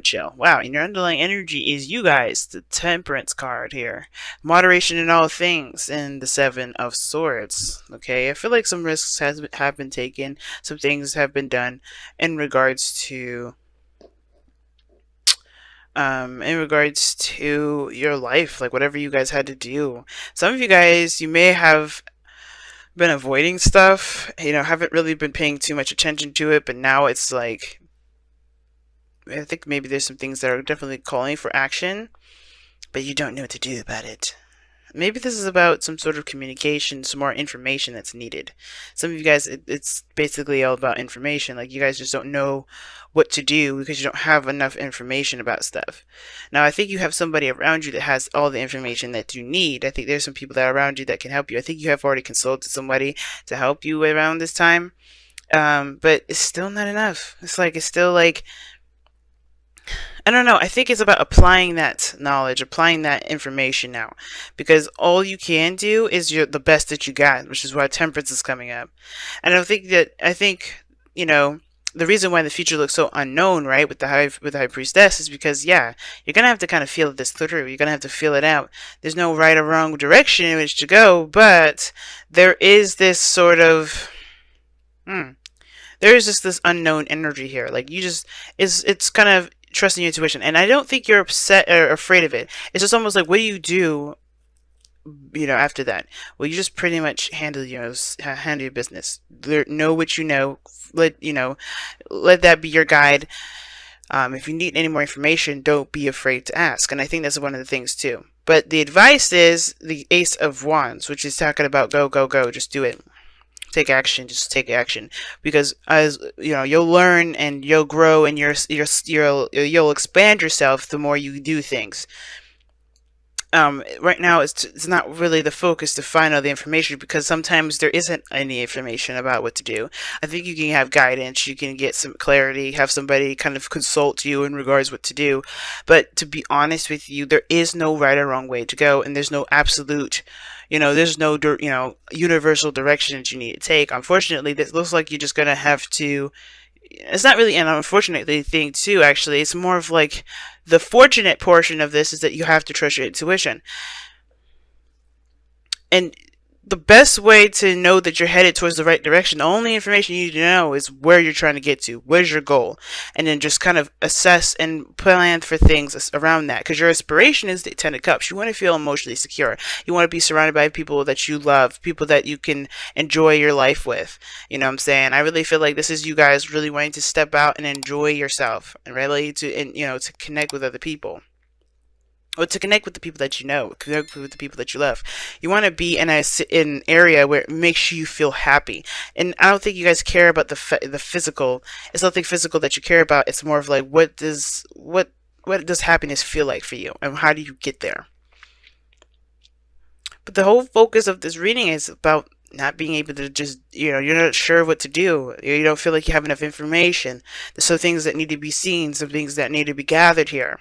chill. Wow, and your underlying energy is you guys, the Temperance card here. Moderation in all things, and the Seven of Swords. Okay, I feel like some risks have been taken, some things have been done in regards to your life, like whatever you guys had to do. Some of you guys, you may have been avoiding stuff, haven't really been paying too much attention to it, but now it's like, I think maybe there's some things that are definitely calling for action, but you don't know what to do about it. Maybe this is about some sort of communication, some more information that's needed. Some of you guys, it's basically all about information. Like, you guys just don't know what to do because you don't have enough information about stuff. Now, I think you have somebody around you that has all the information that you need. I think there's some people that are around you that can help you. I think you have already consulted somebody to help you around this time. But it's still not enough. It's still like, I don't know. I think it's about applying that knowledge, applying that information now, because all you can do is the best that you got, which is why temperance is coming up. And I think the reason why the future looks so unknown, right, with the high priestess, is because, yeah, you're gonna have to kind of feel this through. You're gonna have to feel it out. There's no right or wrong direction in which to go, but there is this sort of there is just this unknown energy here. Like, it's kind of trusting your intuition, and I don't think you're upset or afraid of it. It's just almost like, what do you do, after that? Well, you just pretty much handle your business. Know what you know. Let that be your guide. If you need any more information, don't be afraid to ask. And I think that's one of the things too. But the advice is the Ace of Wands, which is talking about go, go, go. Just do it. Take action. Just take action, because as you'll learn and you'll grow, and you'll expand yourself the more you do things. Right now it's not really the focus to find all the information, because sometimes there isn't any information about what to do. I think you can have guidance, you can get some clarity, have somebody kind of consult you in regards what to do. But to be honest with you, there is no right or wrong way to go, and there's no absolute, there's no universal direction that you need to take. Unfortunately, this looks like you're just gonna have to. It's not really an unfortunate thing too, actually. It's more of like, the fortunate portion of this is that you have to trust your intuition. And the best way to know that you're headed towards the right direction, the only information you need to know is where you're trying to get to. Where's your goal? And then just kind of assess and plan for things around that. Because your inspiration is the Ten of Cups. You want to feel emotionally secure. You want to be surrounded by people that you love, people that you can enjoy your life with. You know what I'm saying? I really feel like this is you guys really wanting to step out and enjoy yourself, and really to connect with other people. Or to connect with the people that you know, connect with the people that you love. You want to be in an area where it makes you feel happy. And I don't think you guys care about the physical. It's nothing physical that you care about. It's more of like, what does happiness feel like for you, and how do you get there? But the whole focus of this reading is about not being able to just, you're not sure what to do. You don't feel like you have enough information. There's some things that need to be seen, some things that need to be gathered here.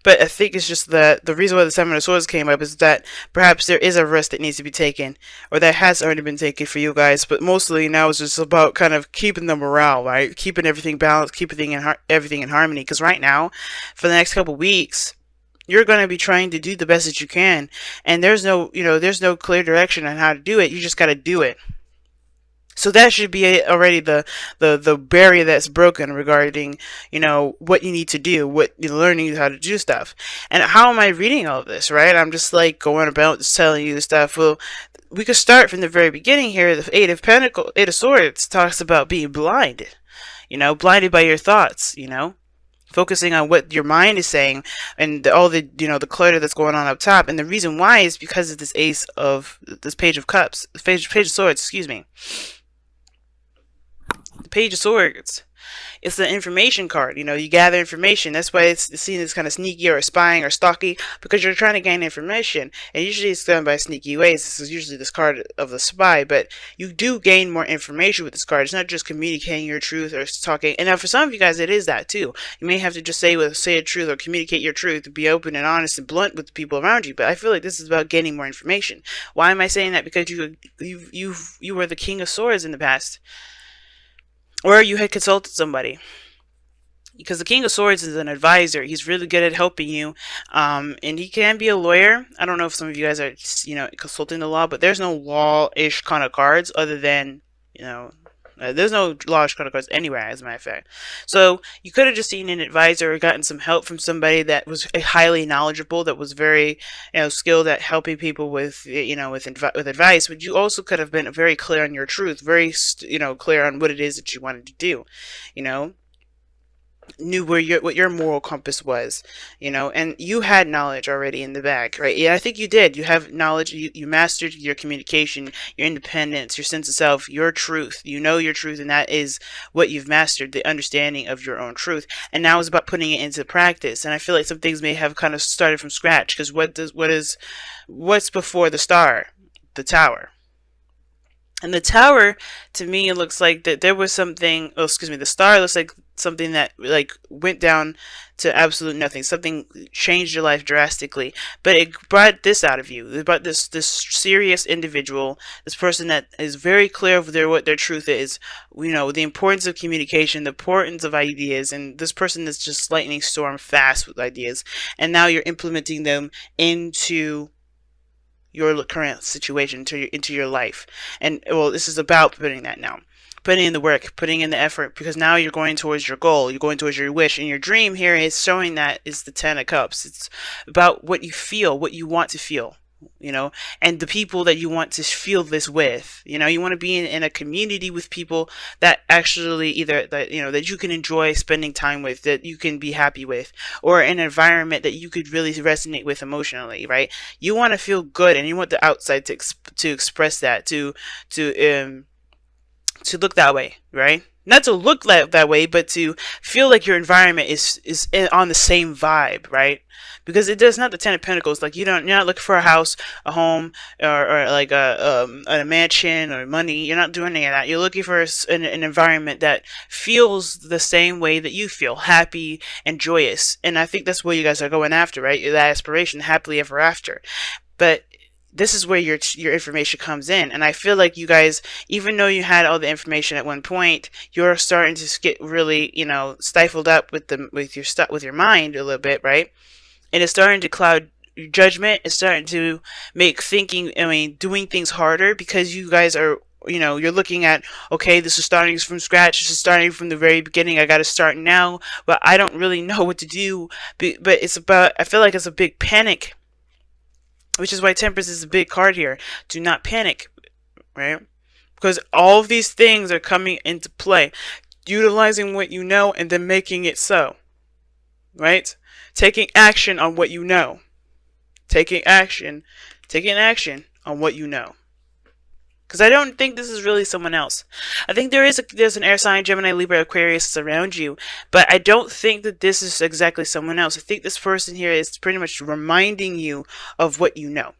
But I think it's just that the reason why the Seven of Swords came up is that perhaps there is a risk that needs to be taken, or that has already been taken for you guys. But mostly now it's just about kind of keeping the morale, right? Keeping everything balanced, keeping everything in harmony. Because right now, for the next couple weeks, you're going to be trying to do the best that you can, and there's no clear direction on how to do it. You just got to do it. So that should be already the barrier that's broken regarding, what you need to do, what you're learning how to do stuff. And how am I reading all of this, right? I'm just like going about just telling you the stuff. Well, we could start from the very beginning here. The Eight of Swords talks about being blinded, blinded by your thoughts, focusing on what your mind is saying, and all the the clutter that's going on up top. And the reason why is because of this Page of Cups, Page of Swords, excuse me. The Page of Swords. It's the information card. You gather information. That's why it's seen as kind of sneaky or spying or stalky, because you're trying to gain information. And usually it's done by sneaky ways. This is usually this card of the spy, but you do gain more information with this card. It's not just communicating your truth or talking. And now for some of you guys, it is that too. You may have to just say a truth or communicate your truth, to be open and honest and blunt with the people around you. But I feel like this is about gaining more information. Why am I saying that? Because you were the King of Swords in the past. Or you had consulted somebody. because the King of Swords is an advisor. He's really good at helping you, and he can be a lawyer. I don't know if some of you guys are, consulting the law, but there's no law-ish kind of cards other than, there's no law-ish kind of cards anywhere, as a matter of fact. So you could have just seen an advisor or gotten some help from somebody that was highly knowledgeable, that was very, skilled at helping people with, with advice. But you also could have been very clear on your truth, very, clear on what it is that you wanted to do, you know knew what your moral compass was, and you had knowledge already in the bag, right? Yeah, I think you did. You have knowledge. You mastered your communication, your independence, your sense of self, your truth. You know your truth, and that is what you've mastered, the understanding of your own truth. And now it's about putting it into practice. And I feel like some things may have kind of started from scratch, because what's before the star? The tower. And the tower, to me, it looks like that there was something. Oh, excuse me. The star looks like something that went down to absolute nothing. Something changed your life drastically, but it brought this out of you. It brought this serious individual, this person that is very clear of what their truth is. The importance of communication, the importance of ideas, and this person that's just lightning storm fast with ideas. And now you're implementing them into your current situation, into your life. And well, this is about putting that now. Putting in the work, putting in the effort, because now you're going towards your goal, you're going towards your wish. And your dream here is showing that is the 10 of Cups. It's about what you feel, what you want to feel, and the people that you want to feel this with. You want to be in a community with people that actually either that you can enjoy spending time with, that you can be happy with, or an environment that you could really resonate with emotionally, right? You want to feel good, and you want the outside to express that, to look that way, right? Not to look that way, but to feel like your environment is on the same vibe, right? Because it does not the 10 of Pentacles. Like you're not looking for a house, a home, or like a mansion or money. You're not doing any of that. You're looking for an environment that feels the same way that you feel, happy and joyous. And I think that's what you guys are going after, right? That aspiration, happily ever after. But this is where your information comes in. And I feel like you guys, even though you had all the information at one point, you're starting to get really, stifled up with your mind a little bit, right? And it's starting to cloud your judgment. It's starting to make doing things harder, because you guys are, you're looking at, okay, this is starting from scratch. This is starting from the very beginning. I got to start now, but I don't really know what to do. But I feel like it's a big panic, which is why Temperance is a big card here. Do not panic, right? Because all of these things are coming into play. Utilizing what you know and then making it so, right? Taking action on what you know. Taking action on what you know. Because I don't think this is really someone else. I think there's an air sign, Gemini, Libra, Aquarius around you, but I don't think that this is exactly someone else. I think this person here is pretty much reminding you of what you know,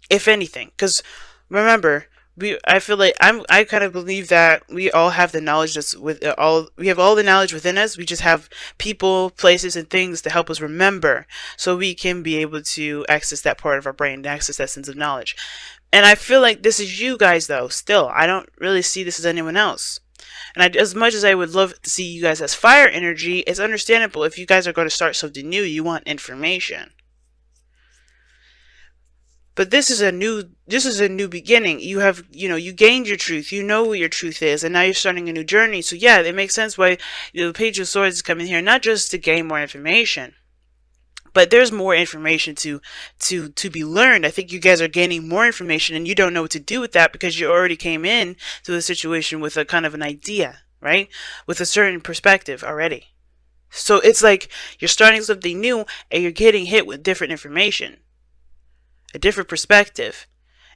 if anything. Because remember, I feel like I kind of believe that we all have the knowledge we have all the knowledge within us. We just have people, places, and things to help us remember, so we can be able to access that part of our brain, to access that sense of knowledge. And I feel like this is you guys, though. Still, I don't really see this as anyone else. And as much as I would love to see you guys as fire energy, it's understandable. If you guys are going to start something new, you want information. But this is a new beginning. You have, you gained your truth. You know what your truth is, and now you're starting a new journey. So yeah, it makes sense why the Page of Swords is coming here, not just to gain more information, but there's more information to be learned. I think you guys are gaining more information, and you don't know what to do with that, because you already came in to the situation with a kind of an idea, right? With a certain perspective already. So it's like you're starting something new, and you're getting hit with different information, a different perspective,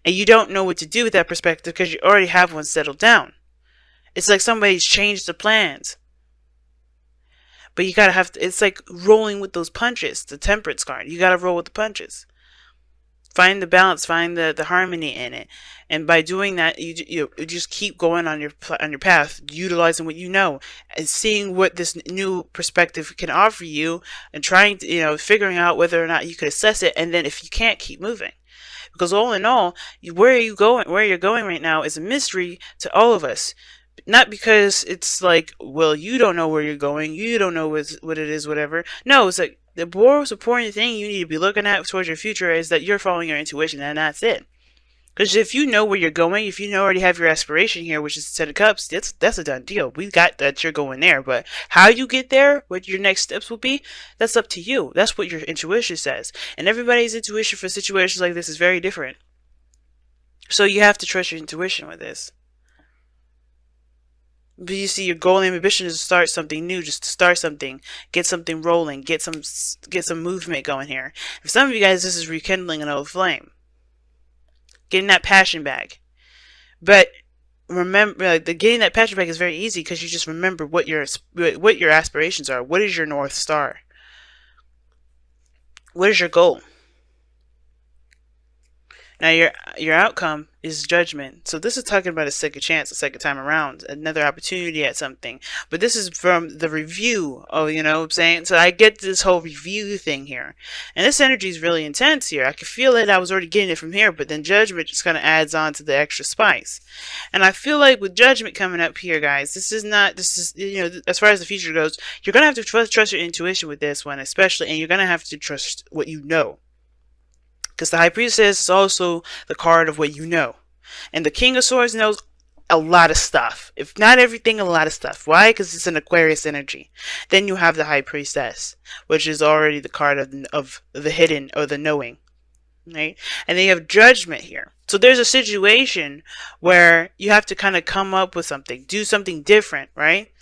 and you don't know what to do with that perspective because you already have one settled down. It's like somebody's changed the plans. But you gotta it's like rolling with those punches, the Temperance card. You gotta roll with the punches. Find the balance, find the harmony in it. And by doing that, you just keep going on your path, utilizing what you know, and seeing what this new perspective can offer you, and trying to, figuring out whether or not you could assess it, and then if you can't, keep moving. Because all in all, where you're going right now is a mystery to all of us. Not because it's like, well, you don't know where you're going, you don't know what it is, whatever. No, it's like the most important thing you need to be looking at towards your future is that you're following your intuition, and that's it. Because if you know where you're going, if you know already have your aspiration here, which is the Ten of Cups, that's a done deal. We got that you're going there. But how you get there, what your next steps will be, that's up to you. That's what your intuition says. And everybody's intuition for situations like this is very different. So you have to trust your intuition with this. But you see, your goal and ambition is to start something new, just to start something, get something rolling, get some movement going here. For some of you guys, this is rekindling an old flame, getting that passion back. But remember, like, getting that passion back is very easy because you just remember what your aspirations are. What is your North Star? What is your goal? Now your outcome is judgment. So this is talking about a second chance, a second time around, another opportunity at something. But this is from the review of, you know what I'm saying? So I get this whole review thing here. And this energy is really intense here. I could feel it. I was already getting it from here, but then judgment just kind of adds on to the extra spice. And I feel like with judgment coming up here, guys, this is, you know, as far as the future goes, you're going to have to trust your intuition with this one, especially, and you're going to have to trust what you know. Because the High Priestess is also the card of what you know. And the King of Swords knows a lot of stuff. If not everything, a lot of stuff. Why? Because it's an Aquarius energy. Then you have the High Priestess, which is already the card of the hidden or the knowing. Right? And then you have Judgment here. So there's a situation where you have to kind of come up with something. Do something different, right?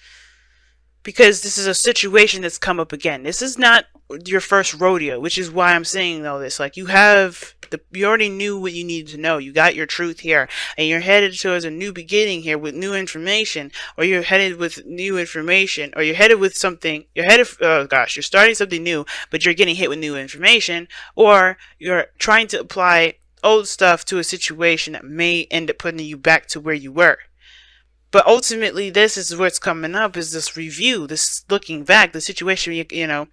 Because this is a situation that's come up again. This is not your first rodeo, which is why I'm saying all this. Like, you already knew what you needed to know. You got your truth here, and you're headed towards a new beginning here with new information, or you're headed with new information, or you're headed with something. You're starting something new, but you're getting hit with new information, or you're trying to apply old stuff to a situation that may end up putting you back to where you were. But ultimately, this is what's coming up, is this review, this looking back, the situation, you know,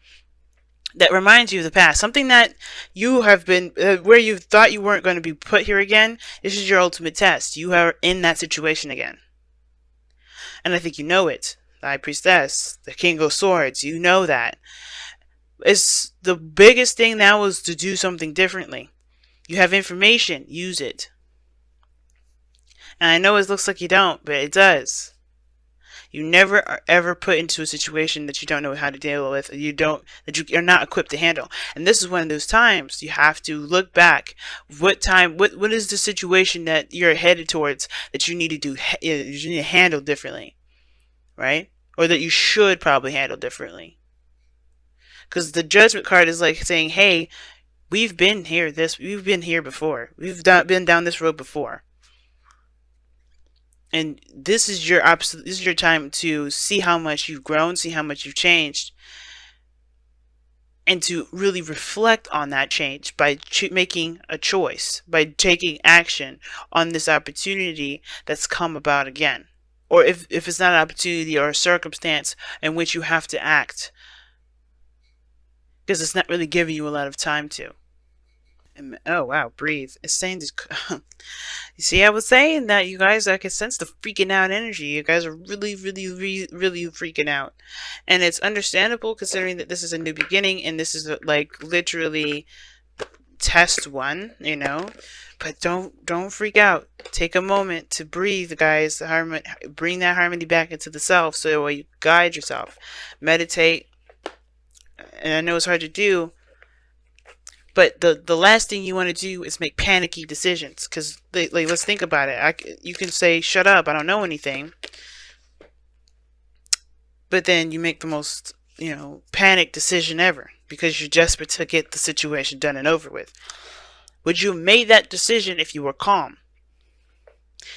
that reminds you of the past. Something that you have been, where you thought you weren't going to be put here again. This is your ultimate test. You are in that situation again. And I think you know it. The High Priestess, the King of Swords, you know that. It's the biggest thing now is to do something differently. You have information, use it. And I know it looks like you don't, but it does. You never are ever put into a situation that you don't know how to deal with, that you are not equipped to handle. And this is one of those times you have to look back. What is the situation that you're headed towards that you need to do? You need to handle differently, right? Or that you should probably handle differently. Because the Judgment card is like saying, "Hey, we've been here before. We've been down this road before." And this is your time to see how much you've grown, see how much you've changed, and to really reflect on that change by making a choice, by taking action on this opportunity that's come about again. Or if it's not an opportunity or a circumstance in which you have to act, because it's not really giving you a lot of time to. And, oh wow, breathe. It's saying this. You see, I was saying that, you guys, I can sense the freaking out energy. You guys are really, really, really, really freaking out. And it's understandable considering that this is a new beginning and this is like literally test one, you know. But don't freak out. Take a moment to breathe, guys. Bring that harmony back into the self so that way you guide yourself. Meditate. And I know it's hard to do, but the last thing you want to do is make panicky decisions. Because, like, let's think about it. You can say, shut up, I don't know anything. But then you make the most, you know, panic decision ever. Because you're desperate to get the situation done and over with. Would you have made that decision if you were calm?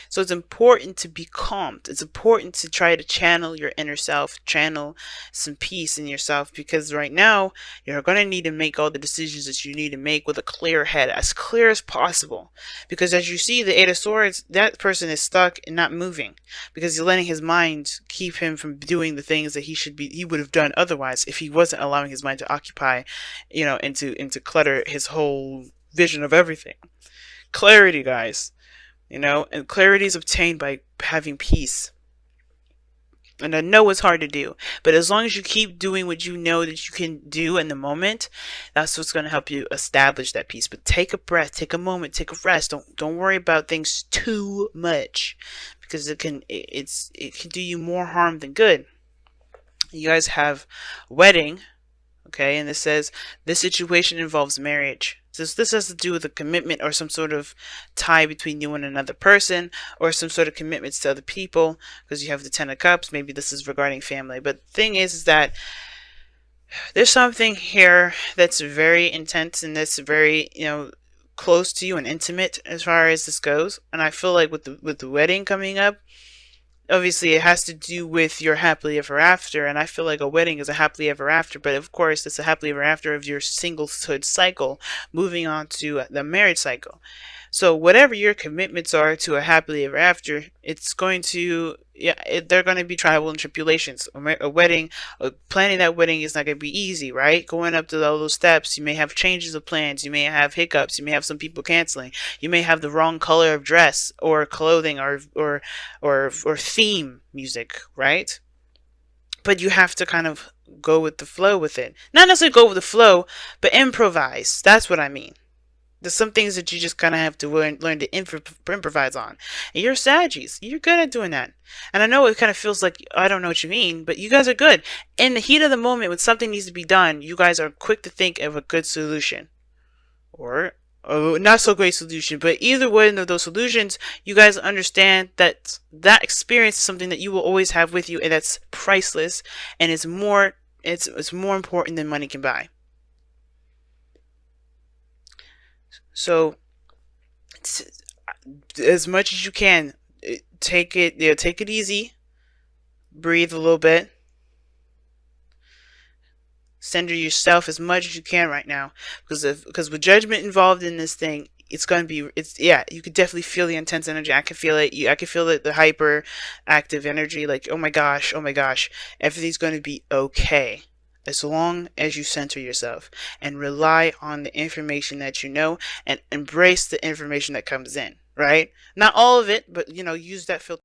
So it's important to be calm. It's important to try to channel your inner self, channel some peace in yourself, because right now you're going to need to make all the decisions that you need to make with a clear head, as clear as possible. Because as you see, the Eight of Swords, that person is stuck and not moving because he's letting his mind keep him from doing the things that he would have done otherwise if he wasn't allowing his mind to occupy, you know, and to clutter his whole vision of everything. Clarity, guys. You know, and clarity is obtained by having peace. And I know it's hard to do, but as long as you keep doing what you know that you can do in the moment, that's what's going to help you establish that peace. But take a breath, take a moment, take a rest. Don't worry about things too much, because it can do you more harm than good. You guys have a wedding, okay, and this says this situation involves marriage. So this has to do with a commitment or some sort of tie between you and another person, or some sort of commitments to other people, because you have the Ten of Cups. Maybe this is regarding family. But the thing is that there's something here that's very intense and that's very, close to you and intimate as far as this goes. And I feel like with the wedding coming up, obviously it has to do with your happily ever after, and I feel like a wedding is a happily ever after, but of course it's a happily ever after of your singlehood cycle moving on to the marriage cycle. So whatever your commitments are to a happily ever after, it's going to, they're going to be trials and tribulations. A wedding, planning that wedding is not going to be easy, right? Going up to all those steps, you may have changes of plans, you may have hiccups, you may have some people canceling, you may have the wrong color of dress or clothing or theme music, right? But you have to kind of go with the flow with it. Not necessarily go with the flow, but improvise. That's what I mean. There's some things that you just kind of have to learn to improvise on. And you're Saggies. You're good at doing that. And I know it kind of feels like I don't know what you mean, but you guys are good. In the heat of the moment, when something needs to be done, you guys are quick to think of a good solution. Or a not so great solution. But either one of those solutions, you guys understand that that experience is something that you will always have with you, and that's priceless, and it's more important than money can buy. So, as much as you can, take it easy, breathe a little bit, center yourself as much as you can right now, because with judgment involved in this thing, it's going to be, you could definitely feel the intense energy. I can feel it. I can feel the hyper active energy, like, oh my gosh, everything's going to be okay. As long as you center yourself and rely on the information that you know and embrace the information that comes in, right? Not all of it, but use that filter.